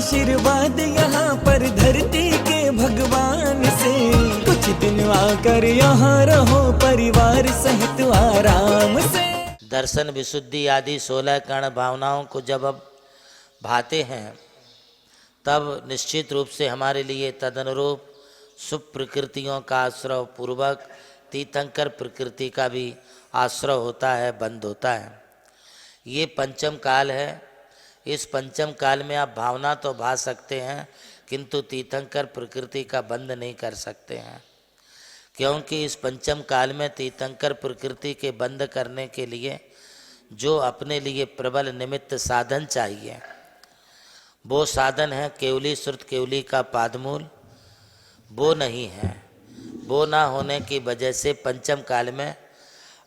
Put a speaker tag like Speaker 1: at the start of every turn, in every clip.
Speaker 1: आशीर्वाद यहाँ पर धरती के भगवान से। कुछ दिन आकर यहाँ रहो परिवार सहित आराम से।
Speaker 2: दर्शन विशुद्धि आदि 16 कर्ण भावनाओं को जब अब भाते हैं तब निश्चित रूप से हमारे लिए तदनुरूप शुभ प्रकृतियों का आश्रय पूर्वक तीर्थंकर प्रकृति का भी आश्रय होता है, बंद होता है। ये पंचम काल है। इस पंचम काल में आप भावना तो भा सकते हैं किंतु तीर्थंकर प्रकृति का बंद नहीं कर सकते हैं, क्योंकि इस पंचम काल में तीर्थंकर प्रकृति के बंद करने के लिए जो अपने लिए प्रबल निमित्त साधन चाहिए वो साधन है केवली श्रुत केवली का पादमूल। वो नहीं है। वो ना होने की वजह से पंचम काल में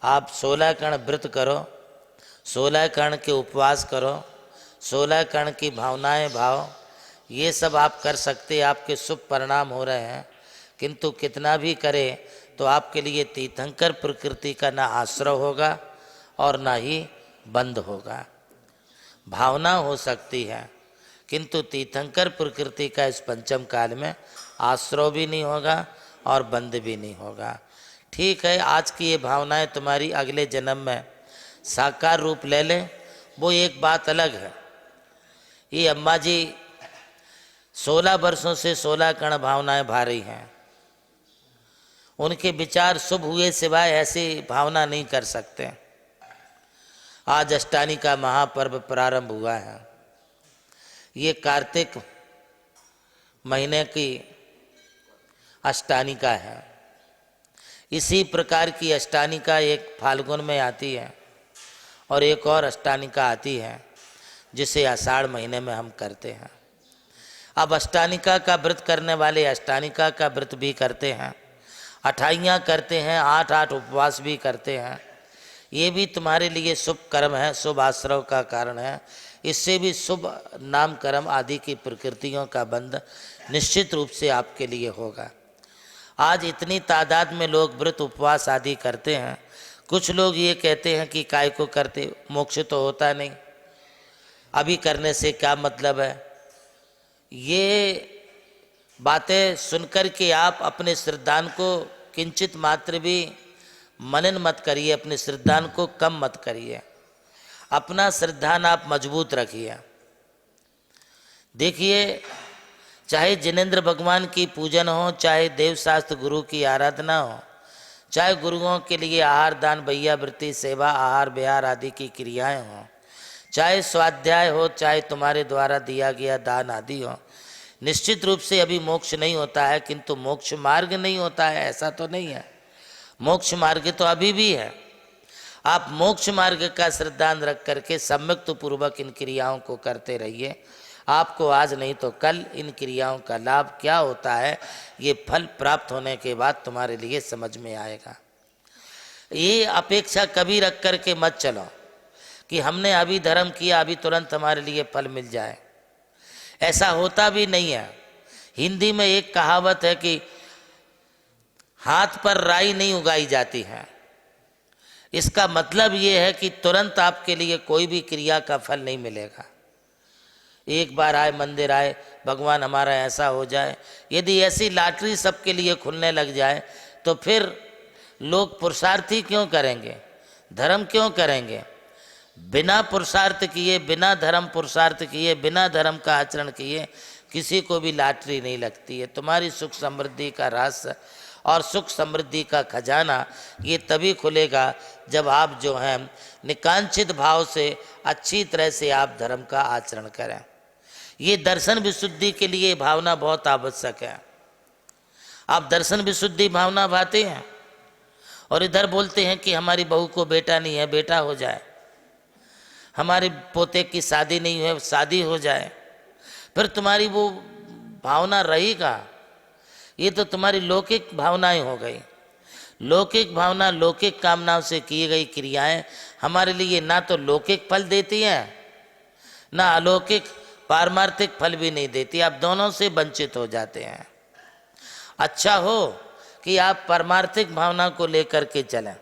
Speaker 2: आप 16 कर्ण व्रत करो, 16 कर्ण के उपवास करो, 16 कर्ण की भावनाएं भाव, ये सब आप कर सकते, आपके शुभ परिणाम हो रहे हैं। किंतु कितना भी करे तो आपके लिए तीर्थंकर प्रकृति का ना आश्रय होगा और ना ही बंद होगा। भावना हो सकती है किंतु तीर्थंकर प्रकृति का इस पंचम काल में आश्रय भी नहीं होगा और बंद भी नहीं होगा। ठीक है, आज की ये भावनाएं तुम्हारी अगले जन्म में साकार रूप ले ले, वो एक बात अलग है। ये अम्मा जी 16 वर्षों से 16 कर्ण भावनाएं भा रही हैं। उनके विचार शुभ हुए सिवाय ऐसी भावना नहीं कर सकते। आज अष्टानी का महापर्व प्रारंभ हुआ है। ये कार्तिक महीने की अष्टानिका है। इसी प्रकार की अष्टानिका एक फाल्गुन में आती है और एक और अष्टानिका आती है जिसे आषाढ़ महीने में हम करते हैं। अब अष्टानिका का व्रत करने वाले अष्टानिका का व्रत भी करते हैं, 28 करते हैं, 8 उपवास भी करते हैं। ये भी तुम्हारे लिए शुभ कर्म है, शुभ आश्रय का कारण है। इससे भी शुभ नाम कर्म आदि की प्रकृतियों का बंध निश्चित रूप से आपके लिए होगा। आज इतनी तादाद में लोग व्रत उपवास आदि करते हैं। कुछ लोग ये कहते हैं कि काय को करते, मोक्ष तो होता नहीं, अभी करने से क्या मतलब है। ये बातें सुनकर के आप अपने श्रद्धान को किंचित मात्र भी मनन मत करिए, अपने श्रद्धान को कम मत करिए, अपना श्रद्धान आप मजबूत रखिए। देखिए, चाहे जिनेंद्र भगवान की पूजन हो, चाहे देवशास्त्र गुरु की आराधना हो, चाहे गुरुओं के लिए आहार दान भैयावृत्ति सेवा आहार विहार आदि की क्रियाएं हों, चाहे स्वाध्याय हो, चाहे तुम्हारे द्वारा दिया गया दान आदि हो, निश्चित रूप से अभी मोक्ष नहीं होता है। किंतु मोक्ष मार्ग नहीं होता है ऐसा तो नहीं है। मोक्ष मार्ग तो अभी भी है। आप मोक्ष मार्ग का श्रद्धान रख करके सम्यक्त पूर्वक इन क्रियाओं को करते रहिए। आपको आज नहीं तो कल इन क्रियाओं का लाभ क्या होता है ये फल प्राप्त होने के बाद तुम्हारे लिए समझ में आएगा। ये अपेक्षा कभी रख करके मत चलो कि हमने अभी धर्म किया अभी तुरंत हमारे लिए फल मिल जाए। ऐसा होता भी नहीं है। हिंदी में एक कहावत है कि हाथ पर राई नहीं उगाई जाती है। इसका मतलब ये है कि तुरंत आपके लिए कोई भी क्रिया का फल नहीं मिलेगा। एक बार आए मंदिर आए, भगवान हमारा ऐसा हो जाए, यदि ऐसी लॉटरी सबके लिए खुलने लग जाए तो फिर लोग पुरुषार्थी क्यों करेंगे, धर्म क्यों करेंगे। बिना पुरुषार्थ किए, बिना धर्म पुरुषार्थ किए, बिना धर्म का आचरण किए किसी को भी लॉटरी नहीं लगती है। तुम्हारी सुख समृद्धि का रहस्य और सुख समृद्धि का खजाना ये तभी खुलेगा जब आप जो हैं निकांक्षित भाव से अच्छी तरह से आप धर्म का आचरण करें। ये दर्शन विशुद्धि के लिए भावना बहुत आवश्यक है। आप दर्शन विशुद्धि भावना भाते हैं और इधर बोलते हैं कि हमारी बहू को बेटा नहीं है, बेटा हो जाए, हमारे पोते की शादी नहीं है, शादी हो जाए, फिर तुम्हारी वो भावना रहेगा। ये तो तुम्हारी लौकिक भावनाएं हो गई। लौकिक भावना, लौकिक कामनाओं से की गई क्रियाएं हमारे लिए ना तो लौकिक फल देती हैं ना अलौकिक पारमार्थिक फल भी नहीं देती। आप दोनों से वंचित हो जाते हैं। अच्छा हो कि आप पारमार्थिक भावना को लेकर के चलें।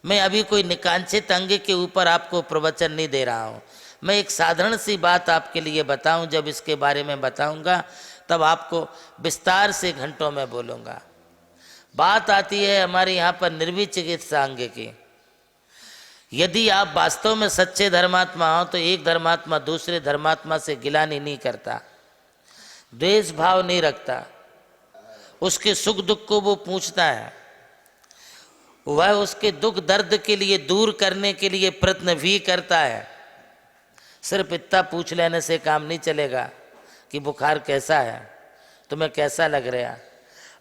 Speaker 2: मैं अभी कोई निकांक्षित अंग के ऊपर आपको प्रवचन नहीं दे रहा हूँ। मैं एक साधारण सी बात आपके लिए बताऊं, जब इसके बारे में बताऊंगा तब आपको विस्तार से घंटों में बोलूंगा। बात आती है हमारे यहाँ पर निर्भीक चिकित्सा अंग की। यदि आप वास्तव में सच्चे धर्मात्मा हो तो एक धर्मात्मा दूसरे धर्मात्मा से गिलानी नहीं करता, द्वेष भाव नहीं रखता, उसके सुख दुख को वो पूछता है, वह उसके दुख दर्द के लिए दूर करने के लिए प्रयत्न भी करता है। सिर्फ इतना पूछ लेने से काम नहीं चलेगा कि बुखार कैसा है, तुम्हें कैसा लग रहा।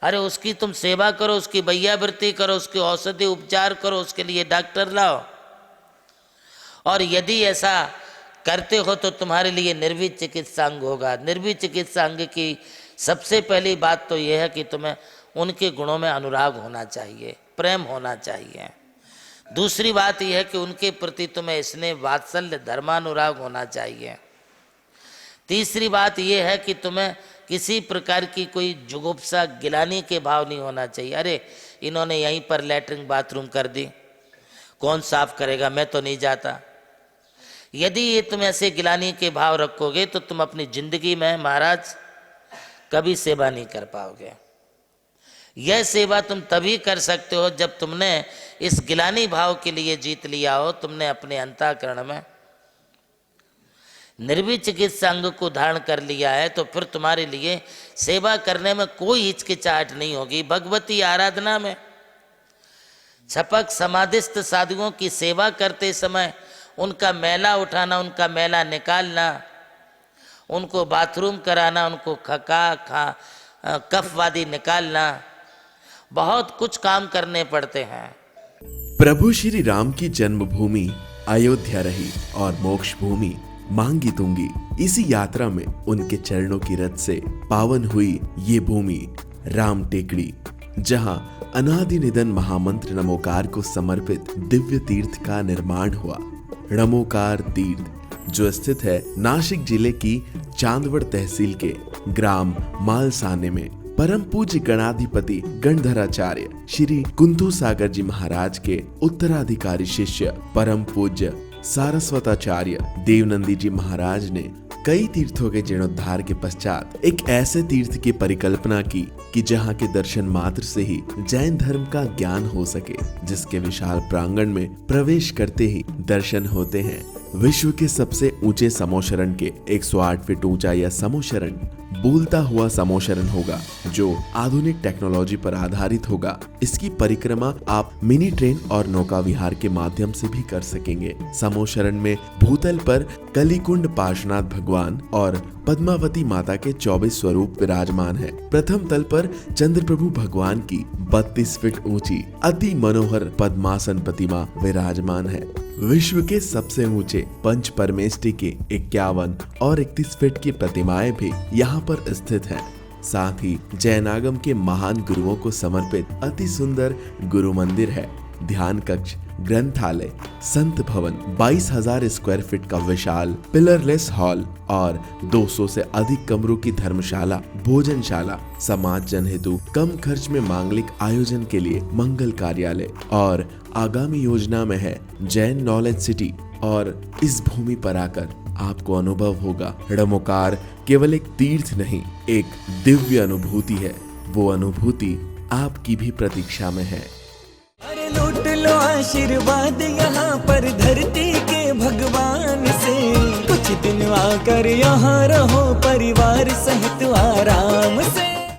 Speaker 2: अरे उसकी तुम सेवा करो, उसकी वैयावृत्ति करो, उसके औषधि उपचार करो, उसके लिए डॉक्टर लाओ। और यदि ऐसा करते हो तो तुम्हारे लिए निर्भीक चिकित्सा अंग होगा। निर्भीक चिकित्सा अंग की सबसे पहली बात तो यह है कि तुम्हें उनके गुणों में अनुराग होना चाहिए, प्रेम होना चाहिए। दूसरी बात यह है कि उनके प्रति तुम्हें स्नेह वात्सल्य धर्मानुराग होना चाहिए। तीसरी बात यह है कि तुम्हें किसी प्रकार की कोई जुगुप्सा गिलानी के भाव नहीं होना चाहिए। अरे इन्होंने यहीं पर लैट्रिन बाथरूम कर दी, कौन साफ करेगा, मैं तो नहीं जाता। यदि ये तुम ऐसे गिलानी के भाव रखोगे तो तुम अपनी जिंदगी में महाराज कभी सेवा नहीं कर पाओगे। यह सेवा तुम तभी कर सकते हो जब तुमने इस गिलानी भाव के लिए जीत लिया हो, तुमने अपने अंतःकरण में निर्भीक चिकित्सा अंग को धारण कर लिया है, तो फिर तुम्हारे लिए सेवा करने में कोई हिचकिचाहट नहीं होगी। भगवती आराधना में छपक समाधिस्थ साधुओं की सेवा करते समय उनका मैला उठाना, उनका मैला निकालना, उनको बाथरूम कराना, उनको कफवादी निकालना, बहुत कुछ काम करने पड़ते हैं।
Speaker 3: प्रभु श्री राम की जन्मभूमि अयोध्या रही और मोक्ष भूमि मांगी तुंगी। इसी यात्रा में उनके चरणों की रथ से पावन हुई ये भूमि राम टेकड़ी, जहां अनादि निधन महामंत्र नमोकार को समर्पित दिव्य तीर्थ का निर्माण हुआ। नमोकार तीर्थ जो स्थित है नासिक जिले की चांदवड़ तहसील के ग्राम मालसाने में, परम पूज्य गणाधिपति गणधराचार्य श्री कुंथू सागर जी महाराज के उत्तराधिकारी शिष्य परम पूज्य सारस्वताचार्य देवनंदी जी महाराज ने कई तीर्थों के जीर्णोद्धार के पश्चात एक ऐसे तीर्थ की परिकल्पना की कि जहां के दर्शन मात्र से ही जैन धर्म का ज्ञान हो सके, जिसके विशाल प्रांगण में प्रवेश करते ही दर्शन होते हैं विश्व के सबसे ऊंचे समोशरण के 108 फीट ऊंचा यह समोशरण बोलता हुआ समोशरण होगा, जो आधुनिक टेक्नोलॉजी पर आधारित होगा। इसकी परिक्रमा आप मिनी ट्रेन और नौका विहार के माध्यम से भी कर सकेंगे। समोशरण में भूतल पर कलिकुंड पार्श्वनाथ भगवान और पद्मावती माता के 24 स्वरूप विराजमान है। प्रथम तल पर चंद्र प्रभु भगवान की 32 फीट ऊंची अति मनोहर पद्मासन प्रतिमा विराजमान है। विश्व के सबसे ऊंचे पंच परमेष्टि के 51 और 31 फीट की प्रतिमाएं भी यहाँ पर स्थित हैं। साथ ही जैनागम के महान गुरुओं को समर्पित अति सुंदर गुरु मंदिर है। ध्यान कक्ष, ग्रंथालय, संत भवन, 22,000 स्क्वायर फीट का विशाल पिलरलेस हॉल और 200 से अधिक कमरों की धर्मशाला, भोजनशाला, समाज जन हेतु कम खर्च में मांगलिक आयोजन के लिए मंगल कार्यालय और आगामी योजना में है जैन नॉलेज सिटी। और इस भूमि पर आकर आपको अनुभव होगा नमोकार केवल एक तीर्थ नहीं, एक दिव्य अनुभूति है। वो अनुभूति आपकी भी प्रतीक्षा में है।
Speaker 1: अरे लूट लो आशीर्वाद यहाँ पर धरती के भगवान से, कुछ दिन आकर यहाँ रहो परिवार सहित आराम से।